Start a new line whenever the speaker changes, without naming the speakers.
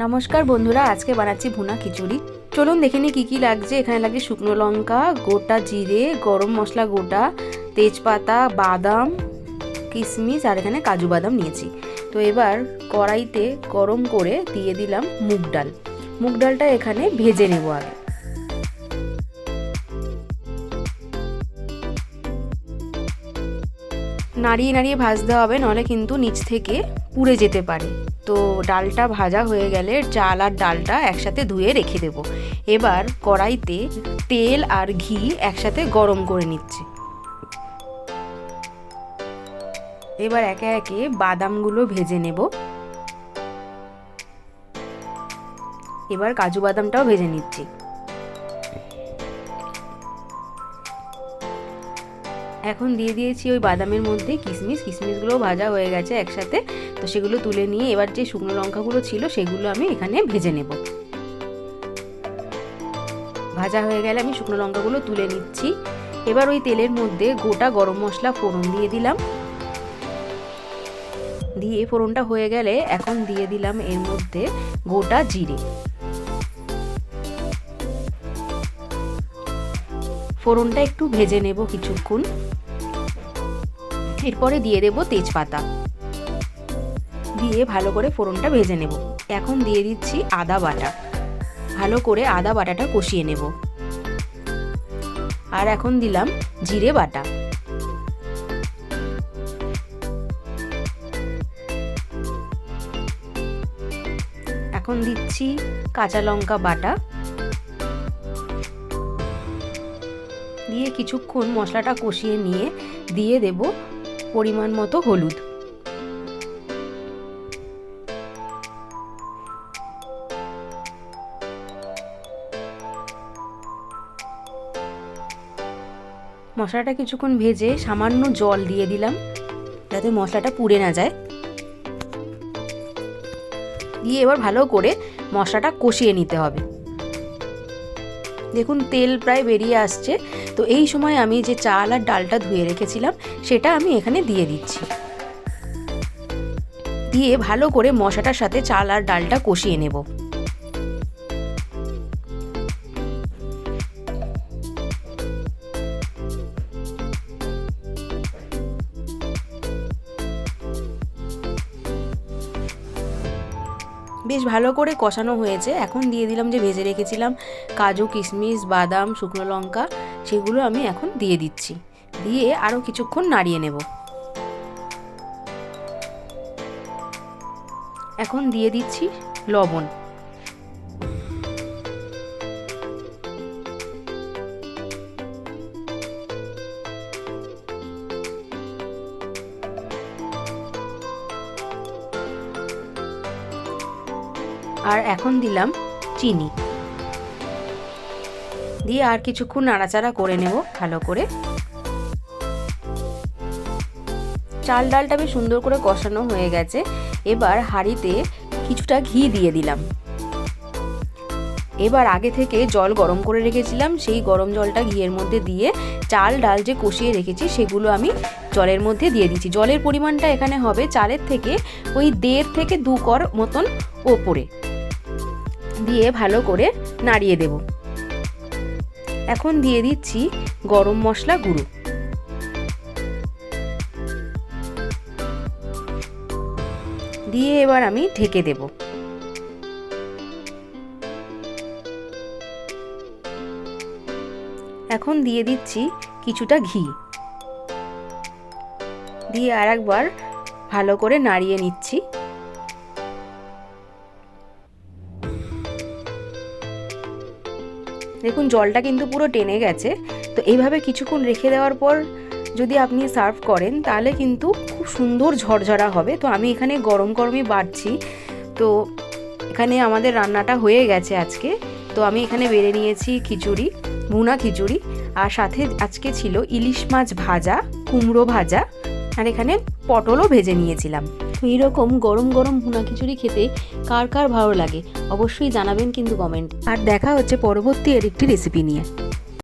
নমস্কার বন্ধুরা, আজকে বানাচ্ছি ভুনা খিচুড়ি। চলুন দেখে নিই কী লাগছে। এখানে লাগছে শুকনো লঙ্কা, গোটা জিরে, গরম মশলা গোটা, তেজপাতা, বাদাম, কিশমিশ আর এখানে কাজু বাদাম নিয়েছি। তো এবার কড়াইতে গরম করে দিয়ে দিলাম মুগ ডাল। মুগ ডালটা এখানে ভেজে নেব আগে। নাড়িয়ে নাড়িয়ে ভাজতে হবে, নাহলে কিন্তু নিচ থেকে পুড়ে যেতে পারে। তো ডালটা ভাজা হয়ে গেলে চাল আর ডালটা একসাথে ধুয়ে রেখে দেব। এবার কড়াইতে তেল আর ঘি একসাথে গরম করে নিচ্ছি। এবার একে একে বাদামগুলো ভেজে নেব। এবার কাজু বাদামটাও ভেজে নিচ্ছি। এখন দিয়ে দিয়েছি ওই বাদামের মধ্যে কিশমিশগুলো ভাজা হয়ে গেছে একসাথে। তো সেগুলো তুলে নিয়ে এবার যে শুকনো লঙ্কাগুলো ছিল সেগুলো আমি এখানে ভেজে নেব। ভাজা হয়ে গেলে আমি শুকনো লঙ্কাগুলো তুলে নিচ্ছি। এবার ওই তেলের মধ্যে গোটা গরম মশলা ফোড়ন দিয়ে দিলাম। দিয়ে ফোড়নটা হয়ে গেলে এখন দিয়ে দিলাম এর মধ্যে গোটা জিরে। ফোড়নটা একটু ভেজে নেব কিছুক্ষণ। এরপরে দিয়ে দেব তেজপাতা, দিয়ে ভালো করে ফোড়নটা ভেজে নেব। এখন দিয়ে দিচ্ছি আদা বাটা। ভালো করে আদা বাটাটা কষিয়ে নেব। আর এখন দিলাম জিরে বাটা। এখন দিচ্ছি কাঁচা লঙ্কা বাটা। দিয়ে কিছুক্ষণ মশলাটা কষিয়ে নিয়ে দিয়ে দেব পরিমাণ মতো হলুদ। মশলাটা কিছুক্ষণ ভেজে সামান্য জল দিয়ে দিলাম, যাতে মশলাটা পুড়ে না যায়। দিয়ে এবার ভালো করে মশলাটা কষিয়ে নিতে হবে। দেখুন তেল প্রায় বেরিয়ে আসছে। তো এই সময় আমি যে চাল আর ডালটা ধুয়ে রেখেছিলাম সেটা আমি এখানে দিয়ে দিচ্ছি। দিয়ে ভালো করে মশলাটার সাথে চাল আর ডালটা কষিয়ে নেব। বেশ ভালো করে কষানো হয়েছে। এখন দিয়ে দিলাম যে ভেজে রেখেছিলাম কাজু, কিশমিশ, বাদাম, শুকনো লঙ্কা, সেগুলো আমি এখন দিয়ে দিচ্ছি। দিয়ে আরও কিছুক্ষণ নাড়িয়ে নেব। এখন দিয়ে দিচ্ছি লবণ। আর এখন দিলাম চিনি। দিয়ে আর কিছুক্ষণ নাড়াচাড়া করে নেব ভালো করে। চাল ডালটা বেশ সুন্দর করে কষানো হয়ে গেছে। এবার হাঁড়িতে কিছুটা ঘি দিয়ে দিলাম। এবার আগে থেকে জল গরম করে রেখেছিলাম, সেই গরম জলটা ঘিয়ের মধ্যে দিয়ে চাল ডাল যে কষিয়ে রেখেছি সেগুলো আমি জলের মধ্যে দিয়ে দিচ্ছি। জলের পরিমাণটা এখানে হবে চালের থেকে ওই 1.5 থেকে 2 কর মতন ওপরে। দিয়ে ভালো করে নাড়িয়ে দেব। এখন দিয়ে দিচ্ছি গরম মশলা গুঁড়ো। দিয়ে এবার আমি ঢেকে দেব। এখন দিয়ে দিচ্ছি কিছুটা ঘি। দিয়ে আর একবার ভালো করে নাড়িয়ে নিচ্ছি। দেখুন জলটা কিন্তু পুরো টেনে গেছে। তো এইভাবে কিছুক্ষণ রেখে দেওয়ার পর যদি আপনি সার্ভ করেন তাহলে কিন্তু খুব সুন্দর ঝরঝরা হবে। তো আমি এখানে গরম গরমই বাড়ছি। তো এখানে আমাদের রান্নাটা হয়ে গেছে আজকে। তো আমি এখানে বেড়ে নিয়েছি খিচুড়ি, ভুনা খিচুড়ি। আর সাথে আজকে ছিল ইলিশ মাছ ভাজা, কুমড়ো ভাজা, আর এখানে পটলও ভেজে নিয়েছিলাম। তো এইরকম গরম গরম ভুনা খিচুড়ি খেতে কার কার ভালো লাগে অবশ্যই জানাবেন কিন্তু কমেন্ট। আর দেখা হচ্ছে পরবর্তী আরেকটি রেসিপি নিয়ে।